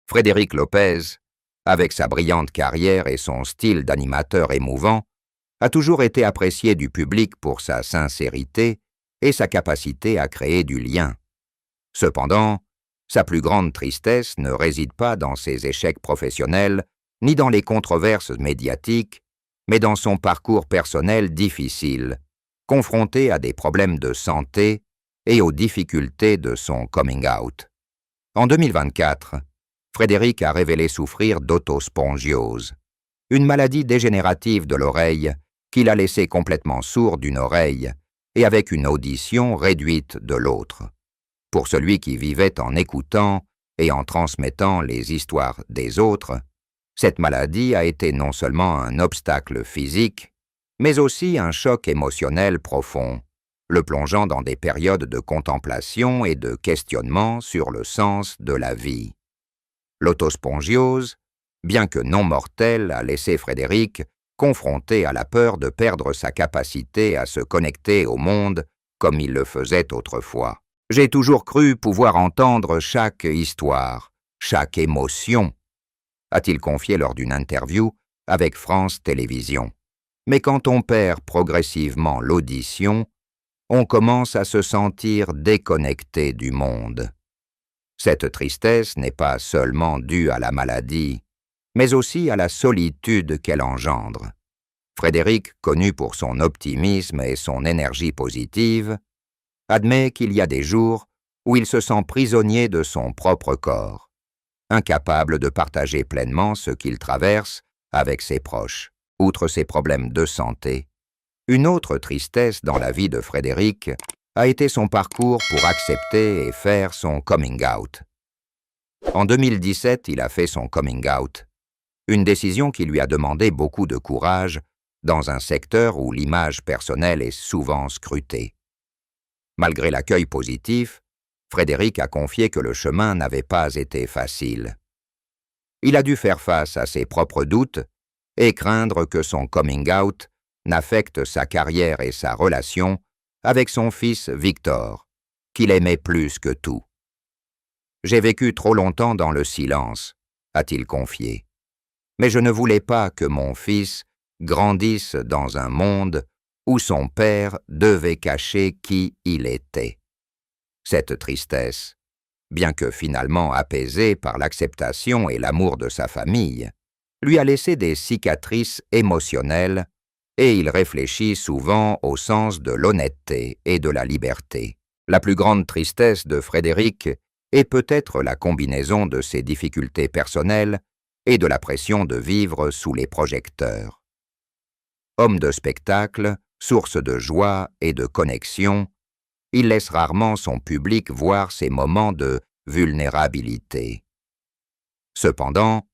Frédéric Lopez, avec sa brillante carrière et son style d'animateur émouvant, a toujours été apprécié du public pour sa sincérité et sa capacité à créer du lien. Cependant, sa plus grande tristesse ne réside pas dans ses échecs professionnels ni dans les controverses médiatiques, mais dans son parcours personnel difficile, confronté à des problèmes de santé et aux difficultés de son coming out. En 2024, Frédéric a révélé souffrir d'autospongiose, une maladie dégénérative de l'oreille qui l'a laissé complètement sourd d'une oreille et avec une audition réduite de l'autre. Pour celui qui vivait en écoutant et en transmettant les histoires des autres, cette maladie a été non seulement un obstacle physique, mais aussi un choc émotionnel profond, le plongeant dans des périodes de contemplation et de questionnement sur le sens de la vie. L'autospongiose, bien que non mortelle, a laissé Frédéric confronté à la peur de perdre sa capacité à se connecter au monde comme il le faisait autrefois. « J'ai toujours cru pouvoir entendre chaque histoire, chaque émotion », a-t-il confié lors d'une interview avec France Télévisions. Mais quand on perd progressivement l'audition, on commence à se sentir déconnecté du monde. Cette tristesse n'est pas seulement due à la maladie, mais aussi à la solitude qu'elle engendre. Frédéric, connu pour son optimisme et son énergie positive, admet qu'il y a des jours où il se sent prisonnier de son propre corps, incapable de partager pleinement ce qu'il traverse avec ses proches. Outre ses problèmes de santé, une autre tristesse dans la vie de Frédéric a été son parcours pour accepter et faire son coming out. En 2017, il a fait son coming out, une décision qui lui a demandé beaucoup de courage dans un secteur où l'image personnelle est souvent scrutée. Malgré l'accueil positif, Frédéric a confié que le chemin n'avait pas été facile. Il a dû faire face à ses propres doutes et craindre que son coming out n'affecte sa carrière et sa relation avec son fils Victor, qu'il aimait plus que tout. « J'ai vécu trop longtemps dans le silence », a-t-il confié. « Mais je ne voulais pas que mon fils grandisse dans un monde où son père devait cacher qui il était. » Cette tristesse, bien que finalement apaisée par l'acceptation et l'amour de sa famille, lui a laissé des cicatrices émotionnelles et il réfléchit souvent au sens de l'honnêteté et de la liberté. La plus grande tristesse de Frédéric est peut-être la combinaison de ses difficultés personnelles et de la pression de vivre sous les projecteurs. Homme de spectacle, source de joie et de connexion, il laisse rarement son public voir ses moments de vulnérabilité. Cependant,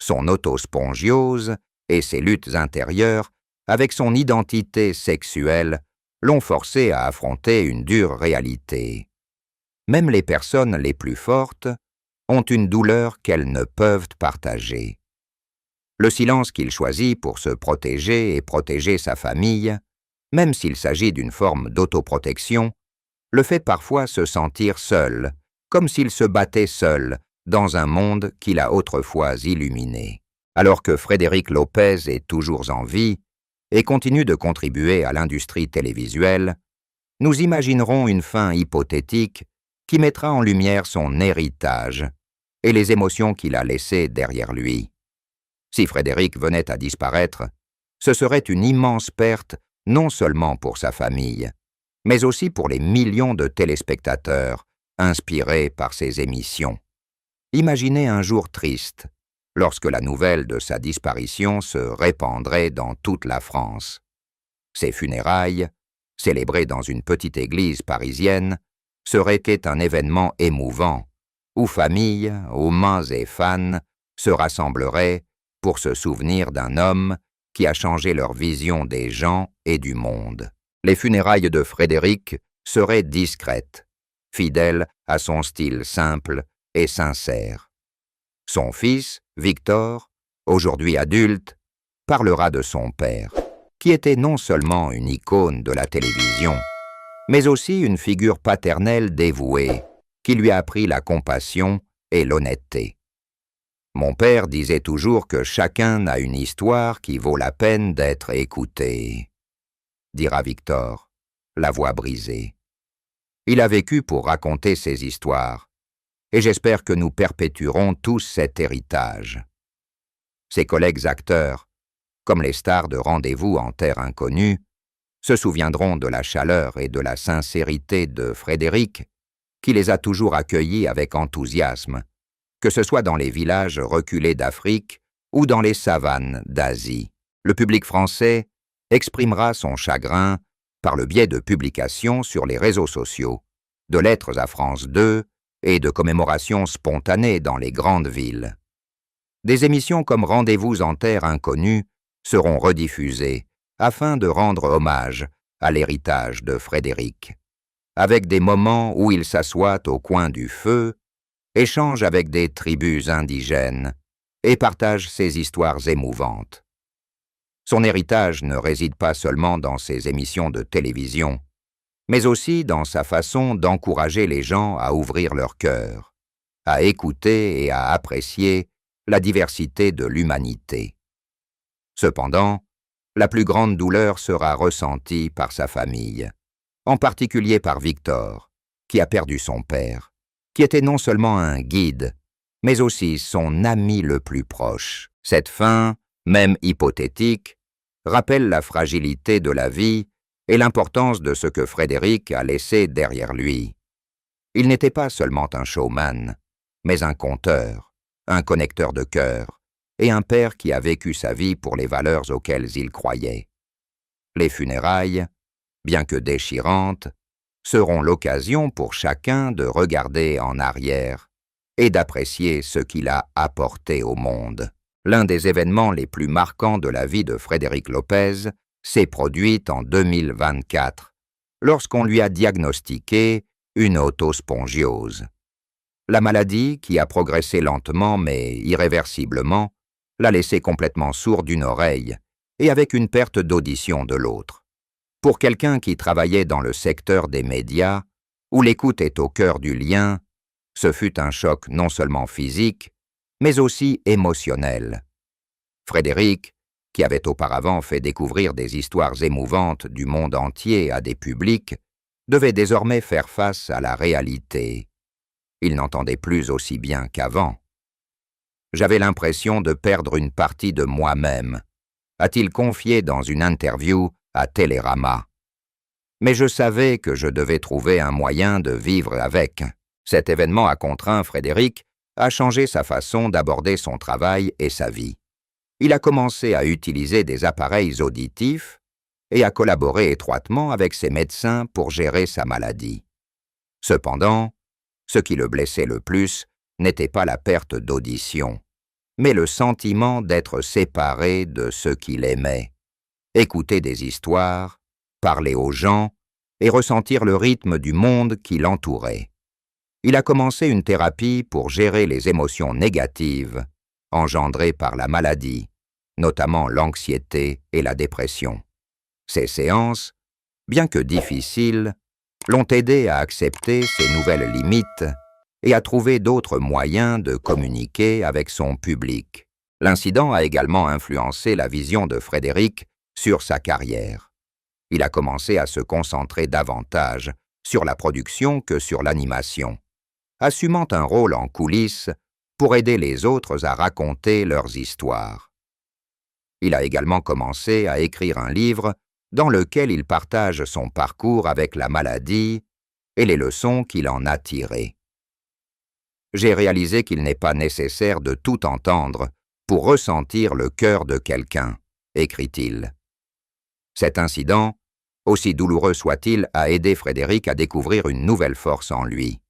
son autospongiose et ses luttes intérieures avec son identité sexuelle l'ont forcé à affronter une dure réalité. Même les personnes les plus fortes ont une douleur qu'elles ne peuvent partager. Le silence qu'il choisit pour se protéger et protéger sa famille, même s'il s'agit d'une forme d'autoprotection, le fait parfois se sentir seul, comme s'il se battait seul dans un monde qu'il a autrefois illuminé. Alors que Frédéric Lopez est toujours en vie et continue de contribuer à l'industrie télévisuelle, nous imaginerons une fin hypothétique qui mettra en lumière son héritage et les émotions qu'il a laissées derrière lui. Si Frédéric venait à disparaître, ce serait une immense perte non seulement pour sa famille, mais aussi pour les millions de téléspectateurs inspirés par ses émissions. Imaginez un jour triste, lorsque la nouvelle de sa disparition se répandrait dans toute la France. Ses funérailles, célébrées dans une petite église parisienne, seraient un événement émouvant, où familles, humains et fans se rassembleraient pour se souvenir d'un homme qui a changé leur vision des gens et du monde. Les funérailles de Frédéric seraient discrètes, fidèles à son style simple et sincère. Son fils, Victor, aujourd'hui adulte, parlera de son père, qui était non seulement une icône de la télévision, mais aussi une figure paternelle dévouée, qui lui a appris la compassion et l'honnêteté. Mon père disait toujours que chacun a une histoire qui vaut la peine d'être écoutée, dira Victor, la voix brisée. Il a vécu pour raconter ses histoires, et j'espère que nous perpétuerons tous cet héritage. Ses collègues acteurs, comme les stars de Rendez-vous en terre inconnue, se souviendront de la chaleur et de la sincérité de Frédéric, qui les a toujours accueillis avec enthousiasme, que ce soit dans les villages reculés d'Afrique ou dans les savanes d'Asie. Le public français exprimera son chagrin par le biais de publications sur les réseaux sociaux, de lettres à France 2 et de commémorations spontanées dans les grandes villes. Des émissions comme Rendez-vous en terre inconnue seront rediffusées afin de rendre hommage à l'héritage de Frédéric, avec des moments où il s'assoit au coin du feu, échange avec des tribus indigènes et partage ses histoires émouvantes. Son héritage ne réside pas seulement dans ses émissions de télévision, mais aussi dans sa façon d'encourager les gens à ouvrir leur cœur, à écouter et à apprécier la diversité de l'humanité. Cependant, la plus grande douleur sera ressentie par sa famille, en particulier par Victor, qui a perdu son père, qui était non seulement un guide, mais aussi son ami le plus proche. Cette fin, même hypothétique, rappelle la fragilité de la vie et l'importance de ce que Frédéric a laissé derrière lui. Il n'était pas seulement un showman, mais un conteur, un connecteur de cœur, et un père qui a vécu sa vie pour les valeurs auxquelles il croyait. Les funérailles, bien que déchirantes, seront l'occasion pour chacun de regarder en arrière et d'apprécier ce qu'il a apporté au monde. L'un des événements les plus marquants de la vie de Frédéric Lopez s'est produit en 2024, lorsqu'on lui a diagnostiqué une autospongiose. La maladie, qui a progressé lentement mais irréversiblement, l'a laissé complètement sourd d'une oreille et avec une perte d'audition de l'autre. Pour quelqu'un qui travaillait dans le secteur des médias, où l'écoute est au cœur du lien, ce fut un choc non seulement physique, mais aussi émotionnel. Frédéric, qui avait auparavant fait découvrir des histoires émouvantes du monde entier à des publics, devait désormais faire face à la réalité. Il n'entendait plus aussi bien qu'avant. « J'avais l'impression de perdre une partie de moi-même », a-t-il confié dans une interview à Télérama. Mais je savais que je devais trouver un moyen de vivre avec. Cet événement a contraint Frédéric à changer sa façon d'aborder son travail et sa vie. Il a commencé à utiliser des appareils auditifs et à collaborer étroitement avec ses médecins pour gérer sa maladie. Cependant, ce qui le blessait le plus n'était pas la perte d'audition, mais le sentiment d'être séparé de ceux qu'il aimait, écouter des histoires, parler aux gens et ressentir le rythme du monde qui l'entourait. Il a commencé une thérapie pour gérer les émotions négatives engendrées par la maladie, notamment l'anxiété et la dépression. Ces séances, bien que difficiles, l'ont aidé à accepter ses nouvelles limites et à trouver d'autres moyens de communiquer avec son public. L'incident a également influencé la vision de Frédéric sur sa carrière. Il a commencé à se concentrer davantage sur la production que sur l'animation, assumant un rôle en coulisses pour aider les autres à raconter leurs histoires. Il a également commencé à écrire un livre dans lequel il partage son parcours avec la maladie et les leçons qu'il en a tirées. J'ai réalisé qu'il n'est pas nécessaire de tout entendre pour ressentir le cœur de quelqu'un, écrit-il. Cet incident, aussi douloureux soit-il, a aidé Frédéric à découvrir une nouvelle force en lui.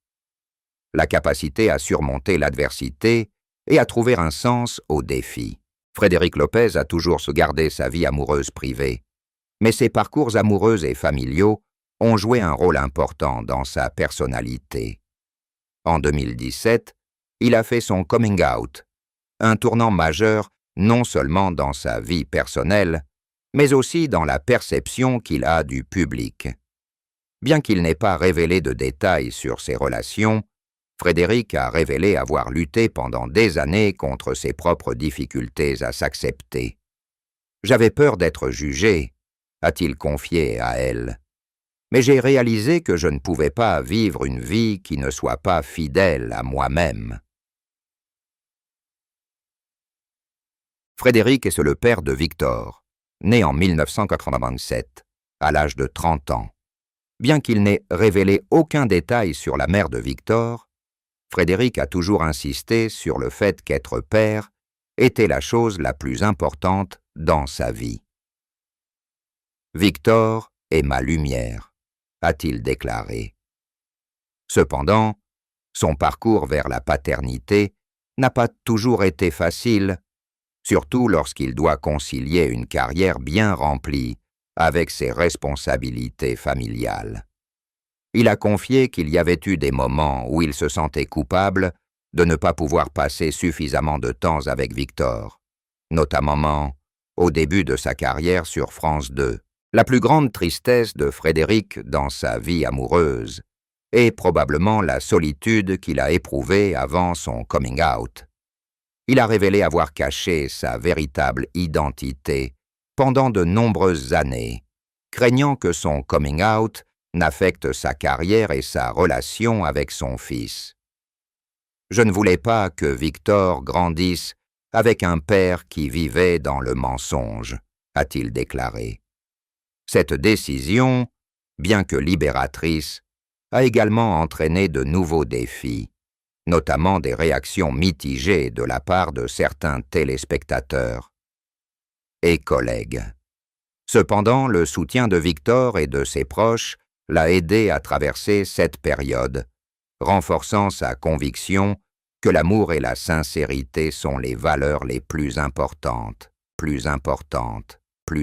La capacité à surmonter l'adversité et à trouver un sens aux défis. Frédéric Lopez a toujours su garder sa vie amoureuse privée, mais ses parcours amoureux et familiaux ont joué un rôle important dans sa personnalité. En 2017, il a fait son coming out, un tournant majeur non seulement dans sa vie personnelle, mais aussi dans la perception qu'il a du public. Bien qu'il n'ait pas révélé de détails sur ses relations, Frédéric a révélé avoir lutté pendant des années contre ses propres difficultés à s'accepter. « J'avais peur d'être jugé », a-t-il confié à elle. « Mais j'ai réalisé que je ne pouvais pas vivre une vie qui ne soit pas fidèle à moi-même. » Frédéric est le père de Victor, né en 1987, à l'âge de 30 ans. Bien qu'il n'ait révélé aucun détail sur la mère de Victor, Frédéric a toujours insisté sur le fait qu'être père était la chose la plus importante dans sa vie. « Victor est ma lumière », a-t-il déclaré. Cependant, son parcours vers la paternité n'a pas toujours été facile, surtout lorsqu'il doit concilier une carrière bien remplie avec ses responsabilités familiales. Il a confié qu'il y avait eu des moments où il se sentait coupable de ne pas pouvoir passer suffisamment de temps avec Victor, notamment au début de sa carrière sur France 2. La plus grande tristesse de Frédéric dans sa vie amoureuse est probablement la solitude qu'il a éprouvée avant son coming out. Il a révélé avoir caché sa véritable identité pendant de nombreuses années, craignant que son coming out n'affecte sa carrière et sa relation avec son fils. « Je ne voulais pas que Victor grandisse avec un père qui vivait dans le mensonge », a-t-il déclaré. Cette décision, bien que libératrice, a également entraîné de nouveaux défis, notamment des réactions mitigées de la part de certains téléspectateurs et collègues. Cependant, le soutien de Victor et de ses proches l'a aidé à traverser cette période, renforçant sa conviction que l'amour et la sincérité sont les valeurs les plus importantes.